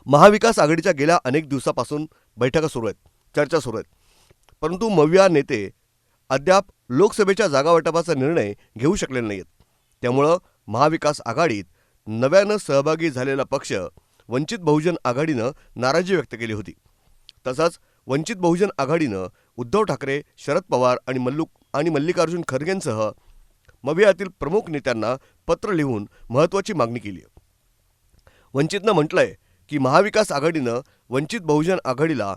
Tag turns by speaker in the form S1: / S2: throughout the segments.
S1: महाविकास आघाडीच्या गेल्या अनेक दिवसापासून बैठका सुरू आहेत, चर्चा सुरू आहेत. परंतु मविया नेते अद्याप लोकसभेच्या जागावाटपाचा निर्णय घेऊ शकलेले नाहीत. त्यामुळं महाविकास आघाडीत नव्यानं सहभागी झालेला पक्ष वंचित बहुजन आघाडीनं नाराजी व्यक्त केली होती. तसंच वंचित बहुजन आघाडीनं उद्धव ठाकरे, शरद पवार आणि मल्लिकार्जुन खरगेंसह मवियातील प्रमुख नेत्यांना पत्र लिहून महत्त्वाची मागणी केली आहे. वंचितनं म्हटलंय की महाविकास आघाडीनं वंचित बहुजन आघाडीला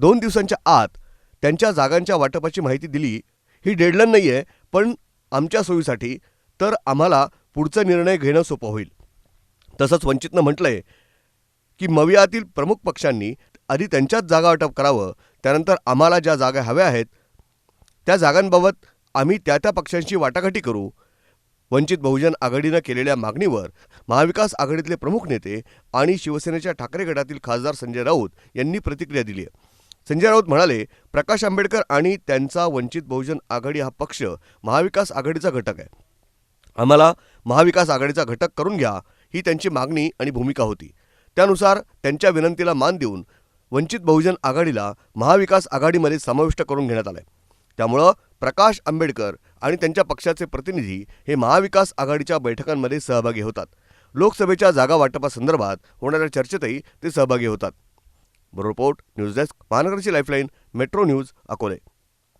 S1: 2 दिवसांच्या आत त्यांच्या जागांच्या वाटपाची माहिती दिली. ही डेडलाईन नाही आहे, पण आमच्या सोयीसाठी, तर आम्हाला पुढचा निर्णय घेणं सोपं होईल. तसंच वंचितनं म्हटलंय की मवियातील प्रमुख पक्षांनी आधी त्यांच्याच जागा वाटप करावं, त्यानंतर आम्हाला ज्या जागा हव्या आहेत त्या जागांबाबत आम्ही त्या पक्षांशी वाटाघाटी करू. वंचित बहुजन आघाडीनं केलेल्या मागणीवर महाविकास आघाडीतले प्रमुख नेते आणि शिवसेनेच्या ठाकरे गटातील खासदार संजय राऊत यांनी प्रतिक्रिया दिली आहे. संजय राऊत म्हणाले, प्रकाश आंबेडकर आणि त्यांचा वंचित बहुजन आघाडी हा पक्ष महाविकास आघाडीचा घटक आहे. आम्हाला महाविकास आघाडीचा घटक करून घ्या, ही त्यांची मागणी आणि भूमिका होती. त्यानुसार त्यांच्या विनंतीला मान देऊन वंचित बहुजन आघाडीला महाविकास आघाडीमध्ये समाविष्ट करून घेण्यात आलंय. त्यामुळं प्रकाश आंबेडकर आणि त्यांच्या पक्षाचे प्रतिनिधी हे महाविकास आघाडीच्या बैठकांमध्ये सहभागी होतात. लोकसभेच्या जागा वाटपासंदर्भात होणाऱ्या चर्चेतही ते सहभागी होतात. ब्युरो रिपोर्ट, न्यूज डेस्क, महानगरची लाईफलाईन, मेट्रो न्यूज, अकोले.